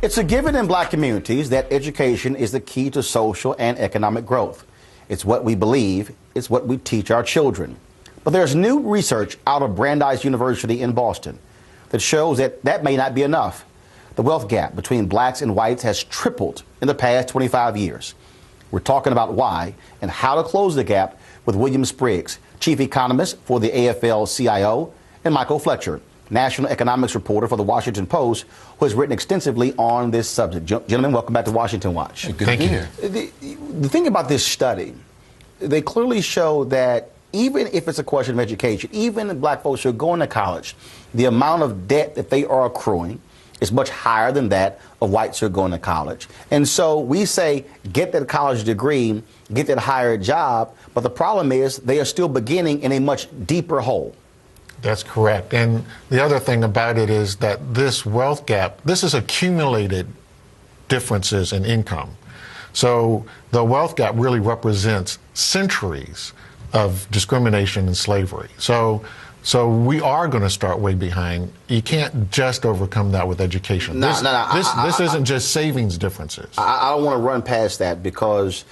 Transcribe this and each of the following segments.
It's a given in black communities that education is the key to social and economic growth. It's what we believe, it's what we teach our children. But there's new research out of Brandeis University in Boston that shows that that may not be enough. The wealth gap between blacks and whites has tripled in the past 25 years. We're talking about why and how to close the gap with William Spriggs, chief economist for the AFL-CIO, and Michael Fletcher, national economics reporter for the Washington Post, who has written extensively on this subject. Gentlemen, welcome back to Washington Watch. Hey, good to be here. The thing about this study, they clearly show that even if it's a question of education, even black folks who are going to college, the amount of debt that they are accruing is much higher than that of whites who are going to college. And so we say, get that college degree, get that higher job, but the problem is they are still beginning in a much deeper hole. That's correct. And the other thing about it is that this wealth gap, this is accumulated differences in income. So the wealth gap really represents centuries of discrimination and slavery. So we are going to start way behind. You can't just overcome that with education. This isn't just savings differences. I don't want to run past that because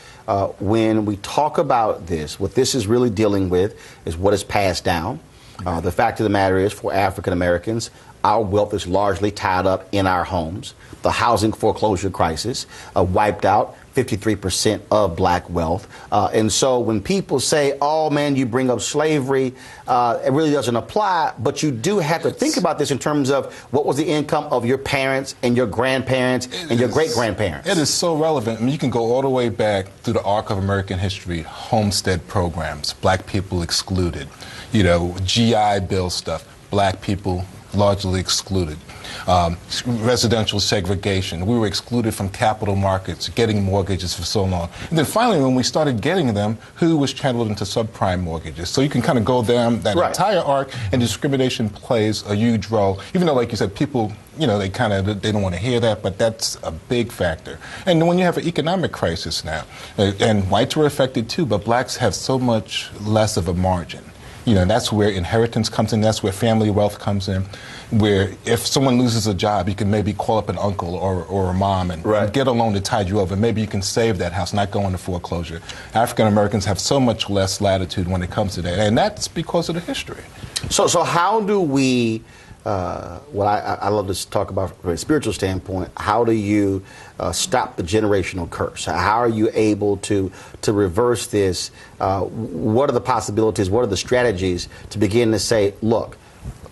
when we talk about this, what this is really dealing with is what is passed down. The fact of the matter is, for African Americans, our wealth is largely tied up in our homes. The housing foreclosure crisis wiped out 53% of black wealth. And so when people say, oh, man, you bring up slavery, it really doesn't apply. But you do have to think about this in terms of what was the income of your parents and your grandparents and your great-grandparents. It is so relevant. I mean, you can go all the way back through the arc of American history, homestead programs, black people excluded, you know, GI Bill stuff, black people largely excluded. Residential segregation. We were excluded from capital markets, getting mortgages for so long. And then finally, when we started getting them, who was channeled into subprime mortgages? So you can kind of go down that entire arc, and discrimination plays a huge role. Even though, like you said, people, you know, they don't want to hear that, but that's a big factor. And when you have an economic crisis now, and whites were affected too, but blacks have so much less of a margin. You know, that's where inheritance comes in. That's where family wealth comes in. Where if someone loses a job, you can maybe call up an uncle or a mom and get a loan to tide you over. Maybe you can save that house, not go into foreclosure. African Americans have so much less latitude when it comes to that, and that's because of the history. So how do we? I love to talk about from a spiritual standpoint. How do you stop the generational curse? How are you able to reverse this? What are the possibilities? What are the strategies to begin to say, look,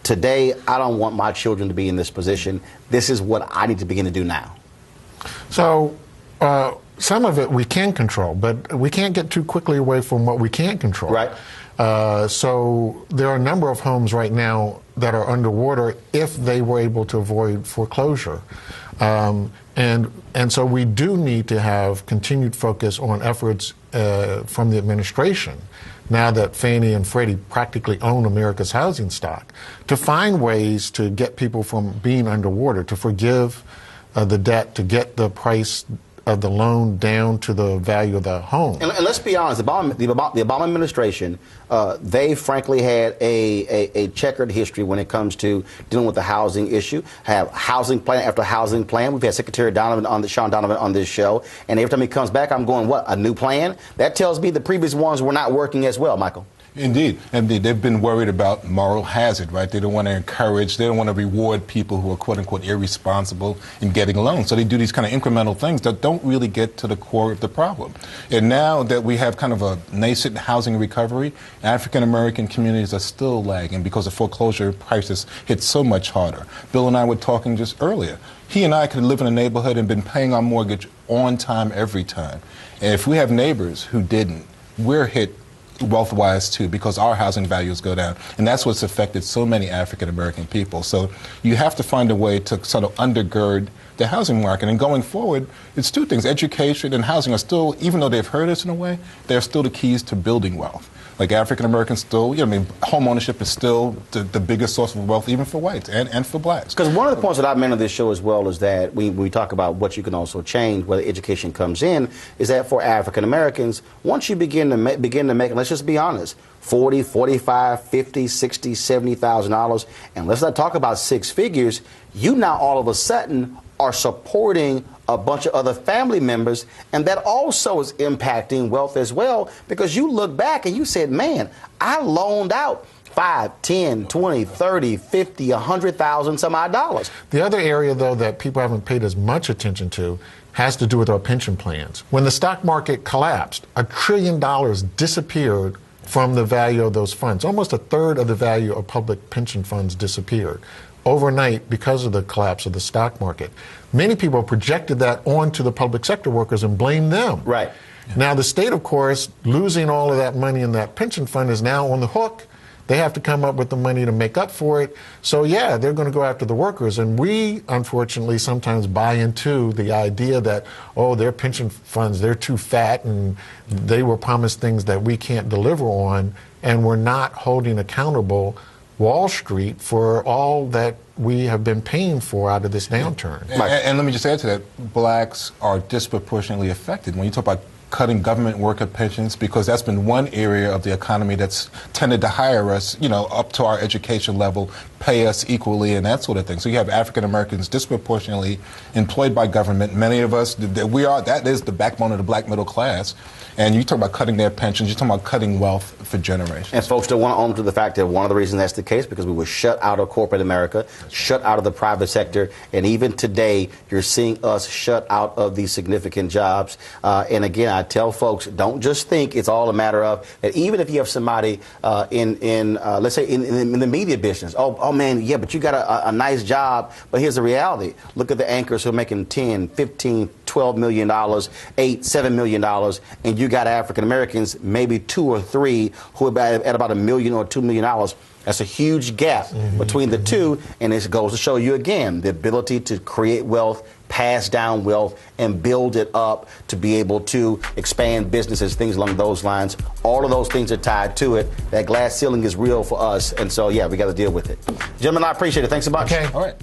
today I don't want my children to be in this position. This is what I need to begin to do now. So some of it we can control, but we can't get too quickly away from what we can't control. Right. So there are a number of homes right now that are underwater if they were able to avoid foreclosure. And so we do need to have continued focus on efforts from the administration, now that Fannie and Freddie practically own America's housing stock, to find ways to get people from being underwater, to forgive the debt, to get the price of the loan down to the value of the home. And let's be honest, the Obama administration, they frankly had a checkered history when it comes to dealing with the housing issue. Have housing plan after housing plan. We've had Secretary Sean Donovan on this show, and every time he comes back, I'm going, what, a new plan? That tells me the previous ones were not working as well, Michael. Indeed. They've been worried about moral hazard, right? They don't want to encourage, they don't want to reward people who are, quote unquote, irresponsible in getting loans. So they do these kind of incremental things that don't really get to the core of the problem. And now that we have kind of a nascent housing recovery, African American communities are still lagging because the foreclosure crisis hit so much harder. Bill and I were talking just earlier. He and I could live in a neighborhood and been paying our mortgage on time every time. And if we have neighbors who didn't, we're hit wealth-wise too, because our housing values go down, and that's what's affected so many African American people. So you have to find a way to sort of undergird the housing market. And going forward, it's two things: education and housing are still, even though they've hurt us in a way, they're still the keys to building wealth. Like African Americans still, you know, I mean, home ownership is still the biggest source of wealth, even for whites and for blacks. Because one of the points that I've made on this show as well is that we talk about what you can also change, whether education comes in, is that for African Americans, once you begin to make, let's just be honest, $40, $45, $50, $60, $70,000, and let's not talk about six figures, you now all of a sudden are supporting a bunch of other family members, and that also is impacting wealth as well, because you look back and you said, man, I loaned out 5, 10, 20, 30, 50, 100,000 some odd dollars. The other area, though, that people haven't paid as much attention to has to do with our pension plans. When the stock market collapsed, $1 trillion disappeared from the value of those funds. Almost a third of the value of public pension funds disappeared overnight because of the collapse of the stock market. Many people projected that onto the public sector workers and blamed them. Right. Now the state, of course, losing all of that money in that pension fund, is now on the hook. They have to come up with the money to make up for it. So yeah, they're going to go after the workers. And we, unfortunately, sometimes buy into the idea that, oh, their pension funds, they're too fat and they were promised things that we can't deliver on. And we're not holding accountable Wall Street for all that we have been paying for out of this downturn. And let me just add to that, blacks are disproportionately affected. When you talk about cutting government worker pensions, because that's been one area of the economy that's tended to hire us, up to our education level, pay us equally, and that sort of thing. So you have African Americans disproportionately employed by government. Many of us, that is the backbone of the black middle class. And you talk about cutting their pensions, you're talking about cutting wealth for generations. And folks don't want to own to the fact that one of the reasons that's the case, because we were shut out of corporate America, shut out of the private sector, and even today you're seeing us shut out of these significant jobs. And again, I tell folks, don't just think it's all a matter of that. Even if you have somebody let's say in the media business, oh man, yeah, but you got a nice job. But here's the reality. Look at the anchors who are making 10, 15, $12 million, $8, $7 million, and you got African Americans, maybe 2 or 3, who are at about $1 million or $2 million. That's a huge gap between the two, and it goes to show you again the ability to create wealth, pass down wealth, and build it up to be able to expand businesses, things along those lines. All of those things are tied to it. That glass ceiling is real for us, and so yeah, we got to deal with it. Gentlemen, I appreciate it. Thanks so much. Okay. All right.